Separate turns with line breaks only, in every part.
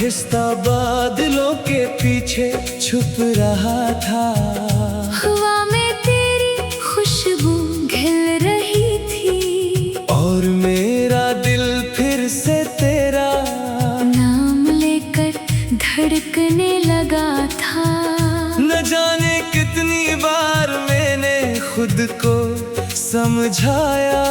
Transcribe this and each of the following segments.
आहिस्ता बादलों के पीछे छुप रहा था।
हवा में तेरी खुशबू घिल रही थी
और मेरा दिल फिर से तेरा
नाम लेकर धड़कने लगा था।
न जाने कितनी बार मैंने खुद को समझाया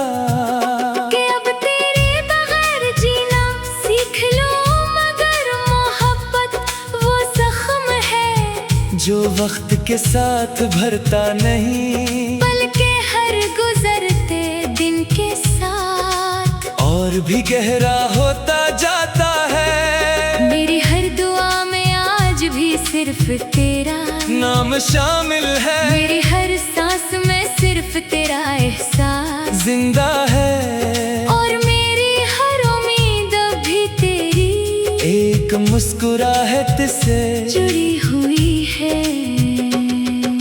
कि अब तेरे बगैर जीना सीख लूं, मगर मोहब्बत वो जख्म है
जो वक्त के साथ भरता नहीं,
बल्कि हर गुजरते दिन के साथ
और भी गहरा होता जाता है।
मेरी हर दुआ में आज भी सिर्फ तेरा
नाम शामिल है,
मेरी हर सांस में सिर्फ तेरा एहसास
जिंदा है।
और मेरी हर उम्मीद भी तेरी
एक मुस्कुराहट से
जुड़ी हुई है।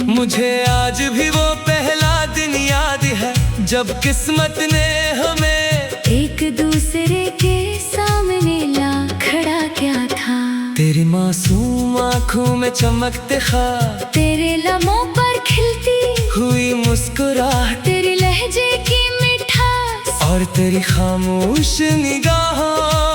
मुझे आज भी वो पहला दिन याद है जब किस्मत ने हमें
एक दूसरे के सामने ला खड़ा किया था।
तेरी मासूम आँखों में चमकते ख्वाब,
तेरे लम्हों पर खिलती
हुई मुस्कुराहट,
तेरी लहजे की मिठास
और तेरी खामोश निगाहों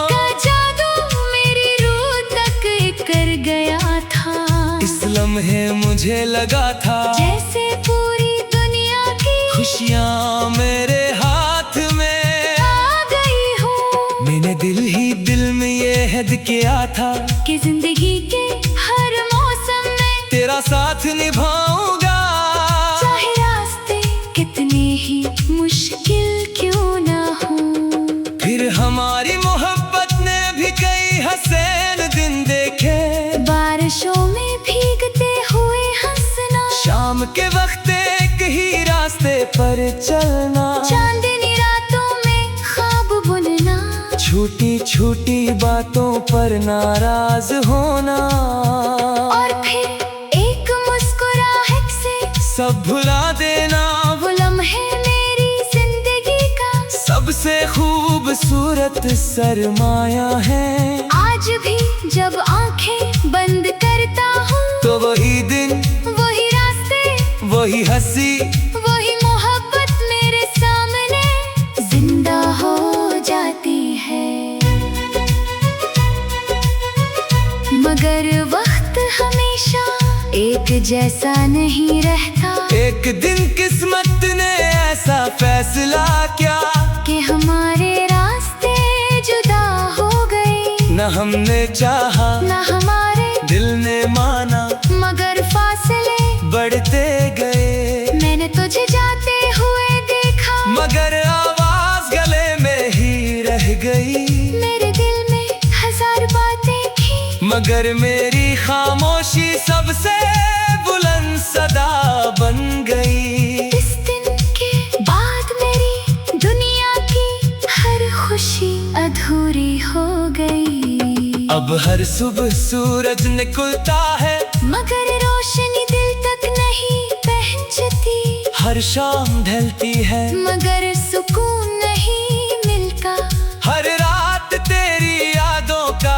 का जादू मेरी रूह तक कर गया था।
इस लम्हे मुझे लगा था
जैसे पूरी दुनिया की
खुशियाँ मेरे हाथ में
आ गई हूँ।
मैंने दिल ही दिल में ये हद किया था
कि जिंदगी के हर मौसम में
तेरा साथ निभाऊंगा,
चाहे रास्ते कितने ही मुश्किल क्यों ना हो।
फिर हमारी मोहब्बत ने भी कई हसीन दिन देखे,
बारिशों में भीगते हुए हंसना,
शाम के वक्त एक ही रास्ते पर चलना,
चांदनी रातों में ख्वाब बुनना,
छोटी छोटी बातों पर नाराज होना,
और फिर एक मुस्कुराहट से
सब भुला देना।
वो लम्हे मेरी जिंदगी का
सबसे खूबसूरत सरमाया है।
आज भी जब आंखें बंद करता हूँ
तो वही दिन,
वही रास्ते,
वही हंसी,
वही मोहब्बत मेरे सामने जिंदा हो जाती है। मगर वक्त हमेशा एक जैसा नहीं रहता,
एक दिन किस्मत ने ऐसा फैसला किया
कि हमारे रास्ते जुदा हो गए।
न हमने चाहा
न हमारे
दिल ने माना,
मगर फासले
बढ़ते गए।
मैंने तुझे जाते हुए देखा,
मगर आवाज गले में ही रह गई।
मेरे दिल में हजार बातें थी,
मगर मेरी खामोशी सबसे बुलंद सदा बन गई।
इस दिन के बाद मेरी दुनिया की हर खुशी अधूरी हो गई।
अब हर सुबह सूरज निकलता है,
मगर रोशनी दिल तक नहीं पहुंचती।
हर शाम ढलती है,
मगर सुकून नहीं मिलता।
हर रात तेरी यादों का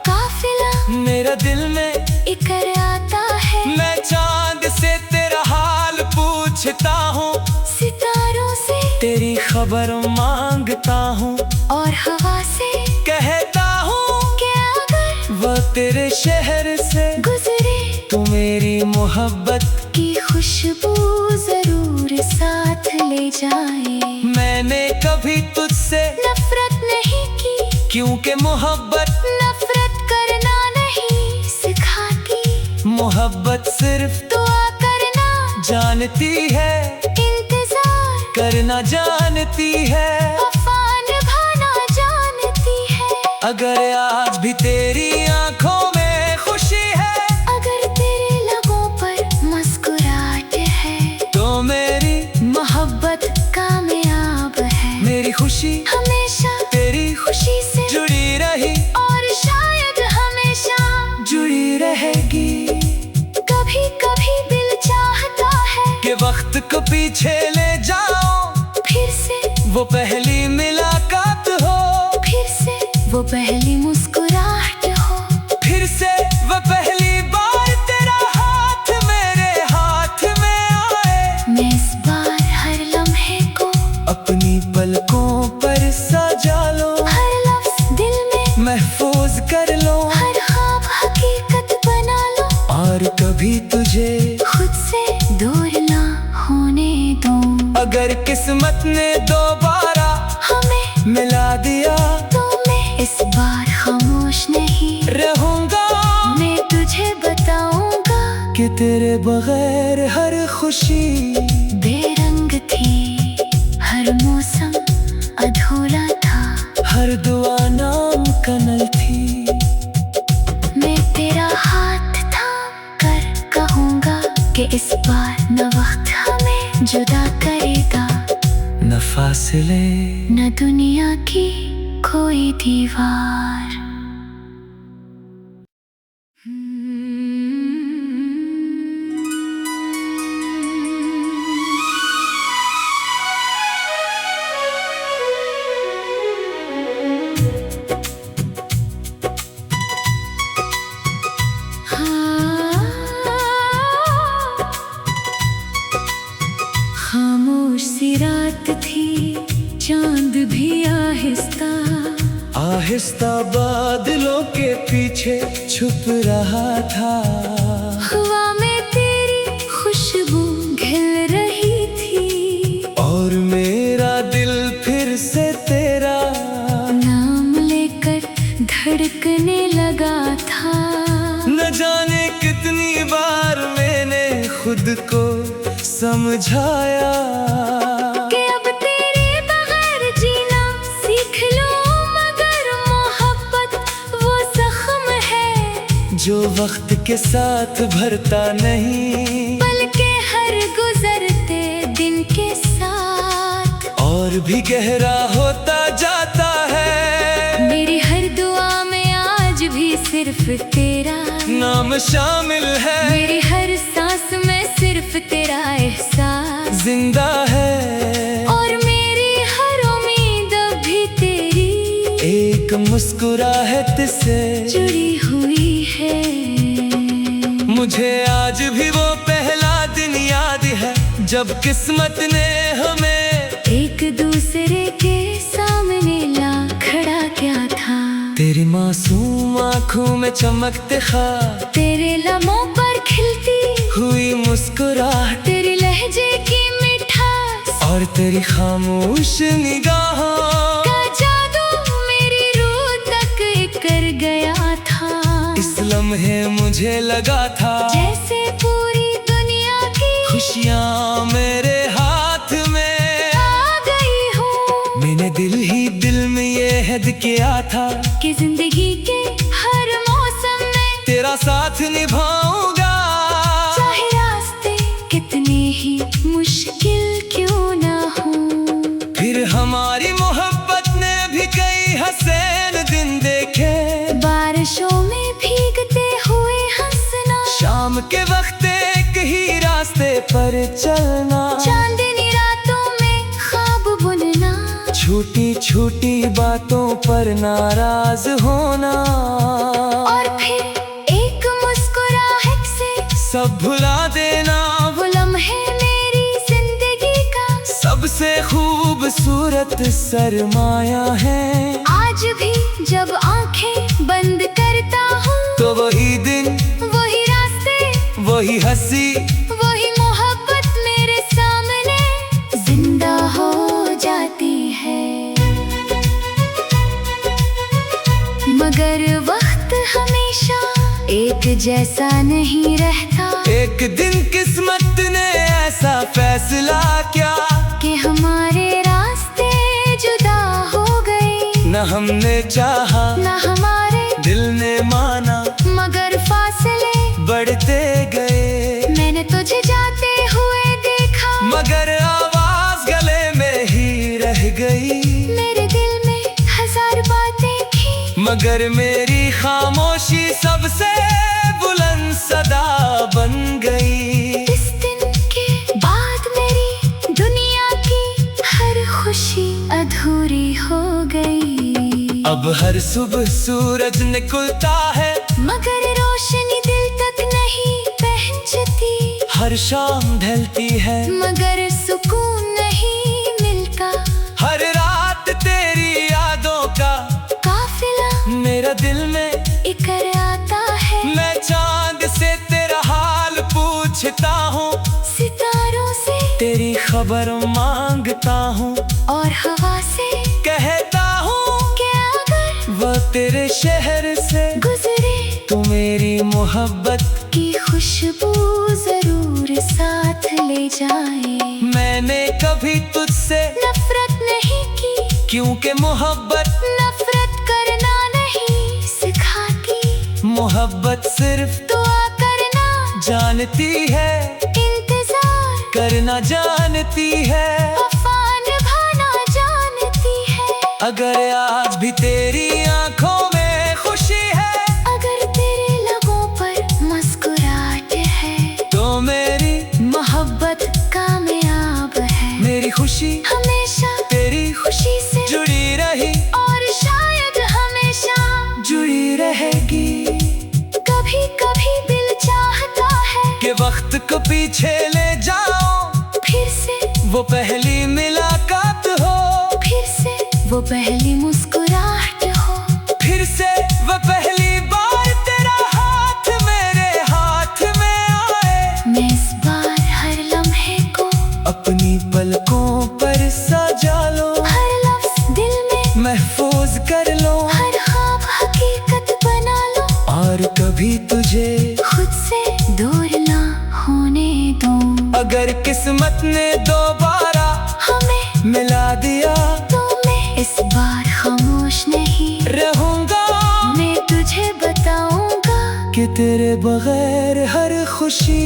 काफिला
मेरा दिल में
इकर आता है।
मैं चांद से तेरा हाल पूछता हूँ,
सितारों से
तेरी खबर मांगता हूँ,
और हवा से
कहता हूँ
कि अगर
वो तेरे शहर से
गुजरे
तो मेरी मोहब्बत
की खुशबू जरूर साथ ले जाए।
मैंने कभी तुझसे
नफरत नहीं की,
क्योंकि मोहब्बत
नफरत करना नहीं सिखाती।
मोहब्बत सिर्फ
दुआ करना
जानती है,
इंतजार
करना जानती है।
वफा निभाना जानती है।
अगर आज भी तेरी आंखों में खुशी है,
अगर तेरे लबों पर मुस्कुराहट है,
तो मेरी
मोहब्बत कामयाब है।
मेरी खुशी
हमेशा
तेरी
खुशी से
जुड़ी रही,
और शायद हमेशा
जुड़ी रहेगी।
कभी कभी दिल चाहता है
कि वक्त को पीछे ले जाओ,
फिर से
वो पहली मुलाकात हो,
फिर से वो पहली मुस्कुराहट हो।
कभी तुझे
खुद से दूर ना होने दूं।
अगर किस्मत ने दोबारा
हमें
मिला दिया
तो मैं इस बार खामोश नहीं
रहूंगा।
मैं तुझे बताऊंगा
कि तेरे बगैर हर खुशी
बेरंग थी, हर मौसम अधूरा था,
हर दुआ नाम कनल थी।
मैं तेरा हाथ थाम कर कहूंगा कि इस बार न वक्त हमें जुदा करेगा,
न फासले
न दुनिया की कोई दीवार। खामोश सी रात थी, चांद भी आहिस्ता
आहिस्ता बादलों के पीछे छुप रहा था।
हवा में तेरी खुशबू घिल रही थी,
और मेरा दिल फिर से तेरा
नाम लेकर धड़कने लगा था।
न जाने कितनी बार मैंने खुद को समझाया
कि अब तेरे बगैर जीना सीख लूं, मगर मोहब्बत वो जख्म है
जो वक्त के साथ भरता नहीं,
बल्कि हर गुजरते दिन के साथ
और भी गहरा होता जाता है।
मेरी हर दुआ में आज भी सिर्फ तेरा
नाम शामिल है,
मेरी हर सांस में सिर्फ तेरा एहसास
जिंदा है,
और मेरी हर उम्मीद भी तेरी
एक मुस्कुराहट से
जुड़ी हुई है।
मुझे आज भी वो पहला दिन याद है जब किस्मत ने हमें
एक दूसरे के सामने ला खड़ा किया था।
तेरी मासूम आँखों में चमकते ख्वाब,
तेरे लम्हों पर खिलती
हुई मुस्कुराहट,
तेरे लहजे की मिठास
और तेरी खामोश निगाहों
का जादू मेरी रूह तक कर गया था।
इस लम्हे मुझे लगा था
जैसे पूरी दुनिया की
खुशियाँ मेरे हाथ में
आ गई हूँ।
मैंने दिल ही दिल में ये हद किया था
कि जिंदगी के हर मौसम में
तेरा साथ निभाऊंगा,
चाहे रास्ते कितने ही मुश्किल क्यों ना हो।
फिर हमारी मोहब्बत ने भी कई हसीन दिन देखे,
बारिशों में भीगते हुए हंसना,
शाम के वक्त एक ही रास्ते पर चलना,
चांदनी रातों में ख्वाब बुनना,
छोटी छोटी बातों पर नाराज होना,
और फिर एक मुस्कुराहट से
सब भुला देना।
वो लम्हे मेरी जिंदगी का
सबसे खूबसूरत सरमाया है।
आज भी जब आंखें बंद करता हूँ
तो वही दिन,
वही रास्ते,
वही हंसी,
वही मोहब्बत मेरे सामने जिंदा हो जाती है। मगर वक्त हमेशा एक जैसा नहीं रहता,
एक दिन किस्मत ने ऐसा फैसला किया
कि हमारे रास्ते जुदा हो गए।
न हमने चाहा,
न हमारे
दिल ने माना,
मगर फासले
बढ़ते गए।
मैंने तुझे जाते हुए देखा,
मगर आवाज गले में ही रह गई।
मेरे दिल में हजार बातें थी,
मगर मेरी खामोशी सबसे बुलंद सदा बन गई।
इस दिन के बाद मेरी दुनिया की हर खुशी अधूरी हो गई।
अब हर सुबह सूरज निकलता है,
मगर रोशनी दिल तक नहीं पहुंचती।
हर शाम ढलती है,
मगर सुकून नहीं मिलता।
हर रात तेरी यादों का
काफिला
मेरा दिल में
इकर आता है।
मैं चांद से तेरा हाथ पूछता हूँ,
सितारों से
तेरी खबर मांगता हूँ,
और हवा से
कहता हूँ
कि अगर
वो तेरे शहर से
गुजरे
तो मेरी मोहब्बत
की खुशबू जरूर साथ ले जाए।
मैंने कभी तुझसे
नफरत नहीं की,
क्योंकि मोहब्बत
नफरत करना नहीं सिखाती।
मोहब्बत सिर्फ
दुआ करना
जानती है,
इंतजार
करना जानती है।
वफा निभाना जानती है।
अगर आज भी तेरी आंखों में खुशी है,
अगर तेरे लबों पर मुस्कुराहट है,
तो मेरी
मोहब्बत कामयाब है।
मेरी खुशी
हमेशा
तेरी
खुशी से
जुड़ी रही,
और शायद हमेशा
जुड़ी रहेगी।
कभी कभी दिल चाहता है
कि वक्त को पीछे ले जाओ,
फिर से
वो पहली मुलाकात हो,
फिर से वो पहली मुस्कुराहट हो,
फिर से वो पहली बार तेरा हाथ मेरे हाथ में आए।
मैं इस बार हर लम्हे को
अपनी पलकों पर सजा लो,
हर लफ्ज दिल में
महफूज कर लो,
हर ख्वाब हकीकत बना लो,
और कभी तुझे
खुद से दूर ना होने दूं।
अगर किस्मत ने दोबारा
हमें
मिला दिया
तो मैं इस बार खामोश नहीं
रहूंगा,
मैं तुझे बताऊंगा
कि तेरे बगैर हर खुशी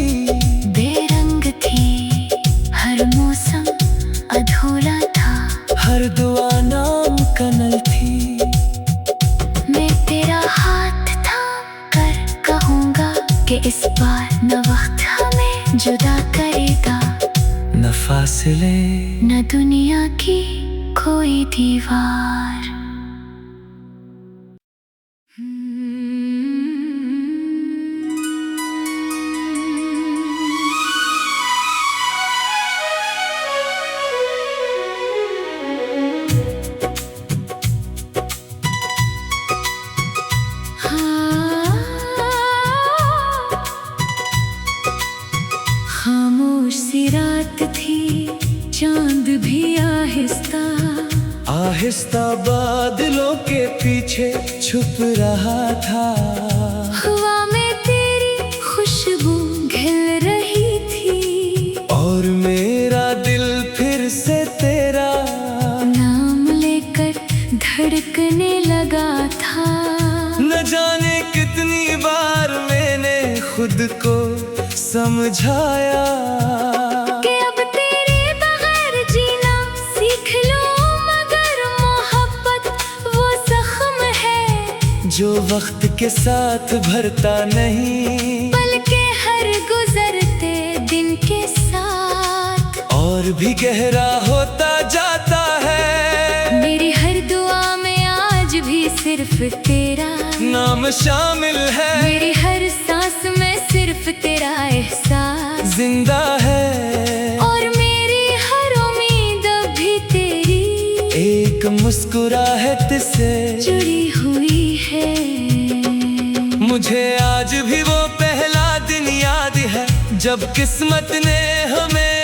बेरंग थी, हर मौसम अधूरा था,
हर दुआ नाम कनल थी।
मैं तेरा हाथ थाम कर कहूंगा कि इस बार न वक्त हमें जुदा करेगा,
न फासले
न दुनिया की कोई दीवार। खामोश सी रात थी, चांद भी आहिस्ता
आहिस्ता बादलों के पीछे छुप रहा था।
हवा में तेरी खुशबू घिल रही थी,
और मेरा दिल फिर से तेरा
नाम लेकर धड़कने लगा था।
न जाने कितनी बार मैंने खुद को समझाया
कि अब तेरे बगैर जीना सीख लूं, मगर मोहब्बत वो जख्म है
जो वक्त के साथ भरता नहीं,
बल्कि हर गुजरते दिन के साथ
और भी गहरा होता जाता है।
मेरी हर दुआ में आज भी सिर्फ तेरा
नाम शामिल है,
मेरी हर सांस में सिर्फ तेरा एहसास
जिंदा है,
और मेरी हर उम्मीद भी तेरी
एक मुस्कुराहट से
जुड़ी हुई है।
मुझे आज भी वो पहला दिन याद है, जब किस्मत ने हमें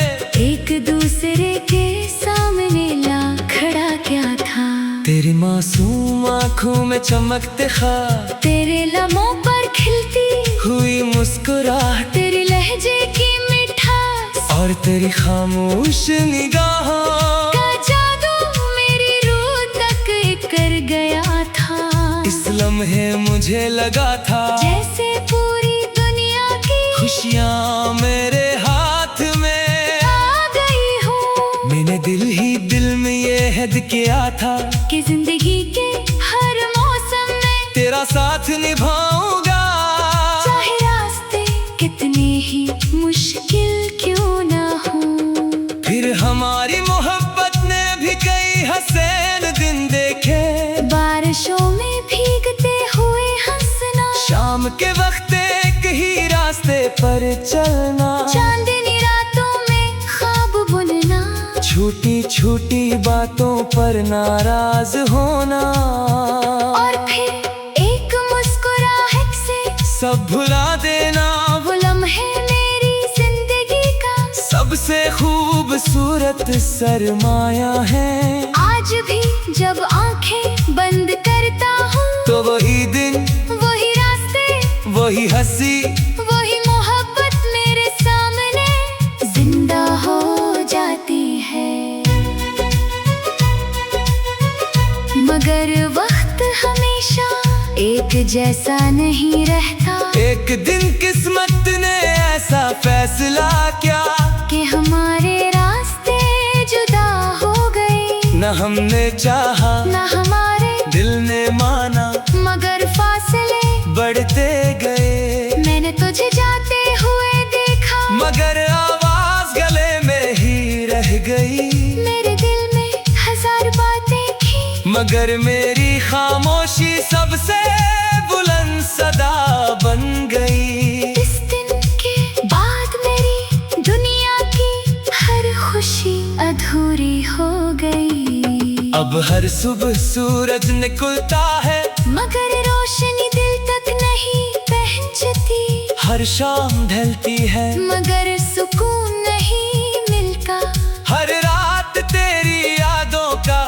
एक दूसरे के सामने ला खड़ा किया था।
तेरी मासूम आँखों में चमकते ख्वाब,
तेरे लबों पर खिलती
हुई मुस्कुराहट,
तेरे लहजे की मिठास
और तेरी खामोश निगाहों
का जादू मेरी रूह तक कर गया था।
इस लम्हे मुझे लगा था
जैसे पूरी दुनिया की
खुशियाँ मेरे हाथ में
आ गई हूँ।
मैंने दिल ही दिल में ये हद किया था
कि जिंदगी के हर मौसम में
तेरा साथ निभाऊंगा,
चाहे रास्ते कितने ही मुश्किल क्यों ना हो।
फिर हमारी मोहब्बत ने भी कई हसीन दिन देखे,
बारिशों में भीगते हुए हंसना,
शाम के वक्त एक ही रास्ते पर चलना,
चांदनी रातों में ख्वाब बुनना,
छोटी छोटी बातों पर नाराज होना,
और फिर एक मुस्कुराहट से
सब भुला देना।
वो लम्हे मेरी
सबसे खूबसूरत सरमाया है।
आज भी जब आंखें बंद करता हूँ
तो वही दिन,
वही रास्ते,
वही हंसी,
वही मोहब्बत मेरे सामने जिंदा हो जाती है। मगर वक्त हमेशा एक जैसा नहीं रहता।
एक दिन किस्मत ने ऐसा फैसला किया
कि हमारे रास्ते जुदा हो गए।
न हमने चाहा,
न हमारे
दिल ने माना,
मगर फासले
बढ़ते गए।
मैंने तुझे जाते हुए देखा,
मगर आवाज गले में ही रह गई।
मेरे दिल में हजार बातें थी,
मगर मेरी खामोशी सबसे बुलंद सदा बन गई।
इस दिन के बाद मेरी दुनिया की हर खुशी अधूरी हो गई।
अब हर सुबह सूरज निकलता है,
मगर रोशनी दिल तक नहीं पहुंचती।
हर शाम ढलती है,
मगर सुकून नहीं मिलता।
हर रात तेरी यादों का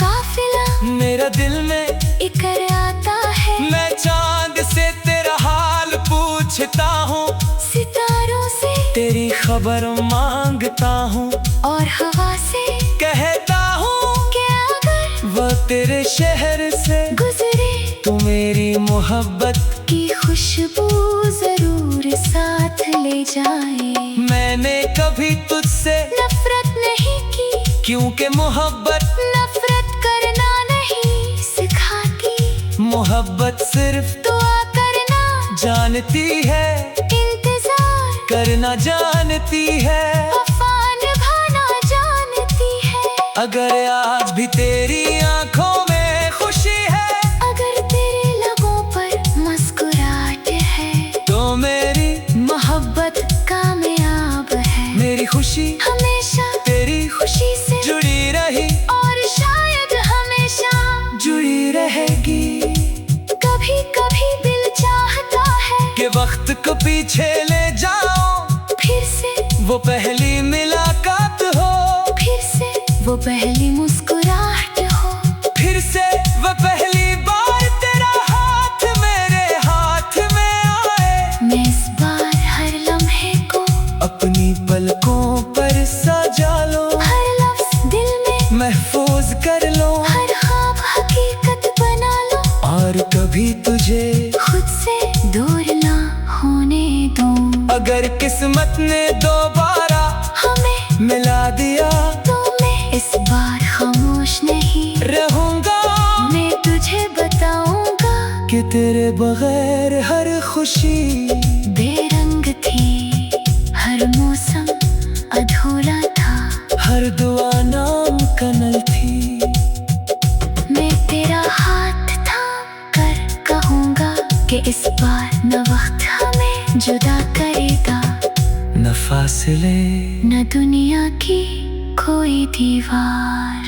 काफिला
मेरा दिल में
इकर आता है।
मैं चांद से तेरा हाल पूछता हूँ,
सितारों से
तेरी खबर मांगता हूँ,
और हवा से
कहता हूँ
कि अगर
वो तेरे शहर से
गुजरे
तो मेरी मोहब्बत
की खुशबू जरूर साथ ले जाए।
मैंने कभी तुझसे
नफरत नहीं की,
क्योंकि मोहब्बत
नफरत करना नहीं सिखाती।
मोहब्बत सिर्फ
दुआ करना
जानती है,
इंतजार
करना जानती है।
वफा निभाना जानती है।
अगर आज भी तेरी आंखों में खुशी है,
अगर तेरे लबों पर मुस्कुराहट है,
तो मेरी
मोहब्बत कामयाब है।
मेरी खुशी
हमेशा
तेरी
खुशी से
जुड़ी रही,
और शायद हमेशा
जुड़ी रहेगी।
कभी कभी दिल चाहता है
कि वक्त को पीछे ले जाओ,
फिर से
वो पहली मुलाकात हो,
फिर से वो पहली मुस्कुराहट हो,
फिर से वो पहली बार तेरा हाथ मेरे हाथ में आए।
मैं इस बार हर लम्हे को
अपनी पलकों पर सजा लो,
हर लफ्ज दिल में
महफूज कर लो,
हर ख्वाब हकीकत बना लो,
और कभी तुझे
खुद से दूर ना होने दूं।
अगर किस्मत ने दोबारा
हमें
मिला दिया
तो मैं इस बार खामोश नहीं
रहूंगा।
मैं तुझे बताऊंगा
कि तेरे बगैर हर खुशी
बेरंग थी, हर मौसम अधूरा था,
हर दुआ नाम कनल थी।
मैं तेरा हाथ थाम कर कहूंगा कि इस बार न वक्त हमें जुदा करेगा,
न फासले
न दुनिया की कोई दीवार।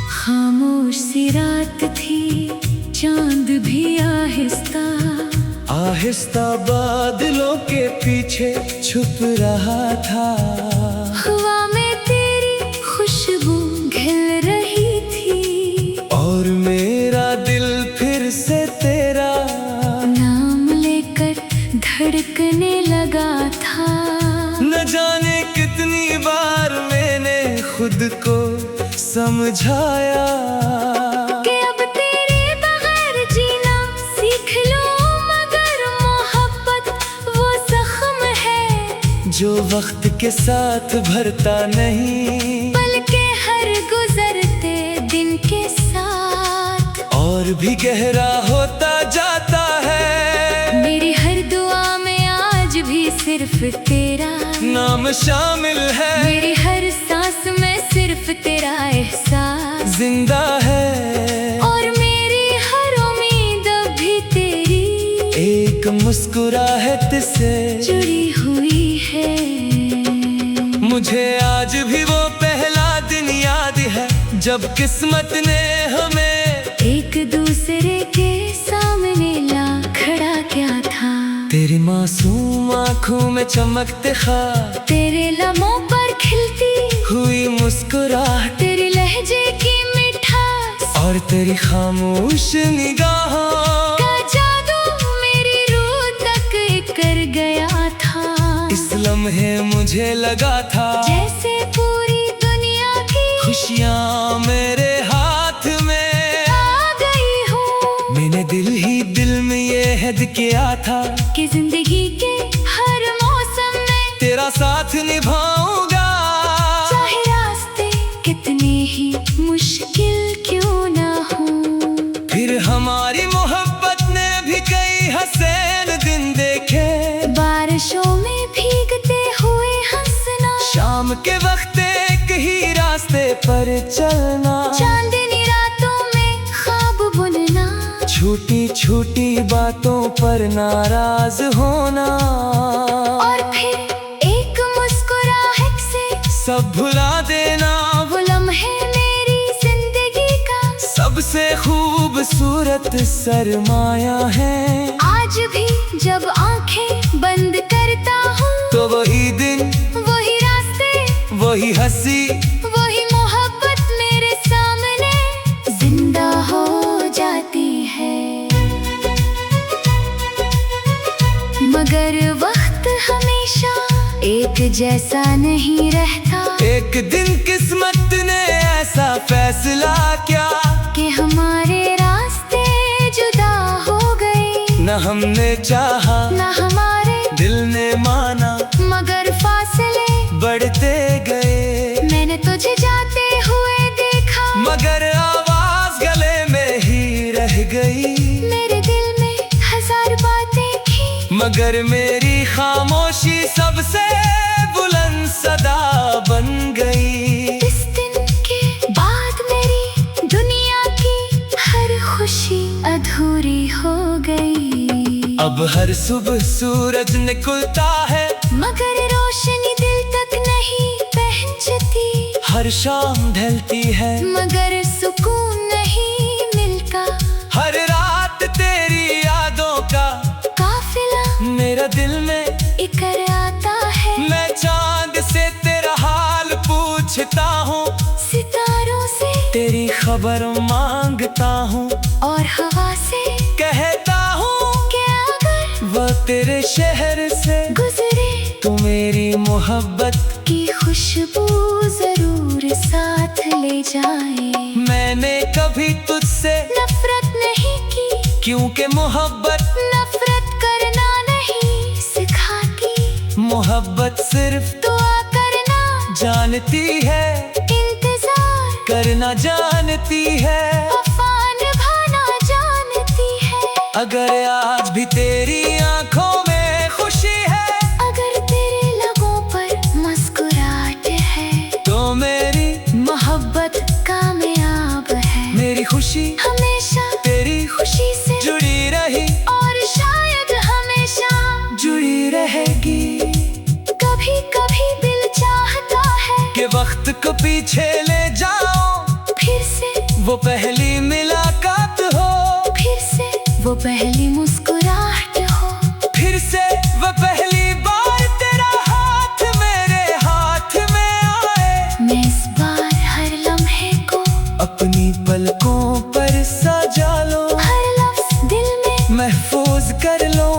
खामोश सी रात थी, चांद भी आहिस्ता
आहिस्ता बादलों के पीछे छुप रहा था।
हवा में तेरी खुशबू घिल रही थी,
और मेरा दिल फिर से तेरा
नाम लेकर धड़कने लगा था।
न जाने कितनी बार मैंने खुद को समझाया
कि अब तेरे बगैर जीना सीख लूं, मगर मोहब्बत वो जख्म है
जो वक्त के साथ भरता नहीं,
बल्कि हर गुजरते दिन के साथ
और भी गहरा होता जाता है।
मेरी हर दुआ में आज भी सिर्फ तेरा
नाम शामिल है,
मेरी हर सांस में सिर्फ तेरा एहसास
जिंदा है।
और मेरी हर उम्मीद अब
मुस्कुराहट से
जुड़ी हुई है।
मुझे आज भी वो पहला दिन याद है जब किस्मत ने हमें
एक दूसरे के सामने ला खड़ा किया था।
तेरी मासूम आँखों में चमकते ख्वाब,
तेरे लम्हों पर खिलती
हुई मुस्कुराहट,
तेरे लहजे की मिठास
और तेरी खामोश निगाहों
का जादू मेरी रूह तक कर गया था।
इस लम्हे मुझे लगा था
जैसे पूरी दुनिया की
खुशियाँ मेरे हाथ में
आ गई हूँ।
मैंने दिल ही दिल में ये हद किया था
कि जिंदगी के हर मौसम में
तेरा साथ निभाऊंगा,
चाहे रास्ते कितने ही मुश्किल क्यों ना हो।
फिर हमारी मोहब्बत ने भी कई हसीन दिन देखे,
बारिशों में भीगते हुए हंसना,
शाम के वक्त एक ही रास्ते पर चलना,
चांदनी रातों में ख्वाब बुनना,
छोटी छोटी बातों पर नाराज होना,
और फिर एक मुस्कुराहट से
सब भुला देना।
वो लम्हे मेरी जिंदगी का
सबसे खूबसूरत सरमाया है।
आज भी जब आंखें बंद करता हूँ
तो वही दिन,
वही रास्ते,
वही हंसी,
वही मोहब्बत मेरे सामने जिंदा हो जाती है। मगर वक्त हमेशा एक जैसा नहीं रहता,
एक दिन किस्मत ने ऐसा फैसला किया
कि हमारे रास्ते जुदा हो गए।
न हमने चाहा,
न हमारे
दिल ने माना,
मगर फासले
बढ़ते गए।
मैंने तुझे जाते हुए देखा,
मगर आवाज गले में ही रह गई।
मेरे दिल में हजार बातें थी,
मगर मेरी खामोशी सबसे बुलंद सदा बन गई।
इस दिन के बाद मेरी दुनिया की हर खुशी अधूरी हो गई।
अब हर सुबह सूरज निकलता है,
मगर रोशनी दिल तक नहीं पहुंचती।
हर शाम ढलती है,
मगर सुकून नहीं मिलता।
हर रात तेरी यादों का
काफिला
मेरा दिल में
इकर आता है।
मैं चांद से तेरा हाल पूछता हूँ,
सितारों से
तेरी खबर मांगता हूँ,
और हवा से
कहता हूँ
कि अगर
वो तेरे शहर से
गुजरे
तो मेरी मोहब्बत
की खुशबू जरूर साथ ले जाए।
मैंने कभी तुझसे
नफरत नहीं की,
क्योंकि मोहब्बत
नफरत करना नहीं सिखाती।
मोहब्बत सिर्फ
दुआ करना
जानती है,
इंतजार
करना जानती है।
वफा निभाना जानती है।
अगर आज भी तेरी आंखों में खुशी है,
अगर तेरे लबों पर मुस्कुराहट है,
तो मेरी
मोहब्बत कामयाब है।
मेरी खुशी
हमेशा
तेरी
खुशी से
जुड़ी रही,
और शायद हमेशा
जुड़ी रहेगी।
कभी कभी दिल चाहता है
कि वक्त को पीछे ले जाओ,
फिर से
वो पहली मुलाकात हो,
फिर से वो पहली मुस्कुराहट हो,
फिर से वो पहली बार तेरा हाथ मेरे हाथ में आए।
मैं इस बार हर लम्हे को
अपनी पलकों पर सजा लो,
हर लफ्ज दिल में
महफूज कर लो।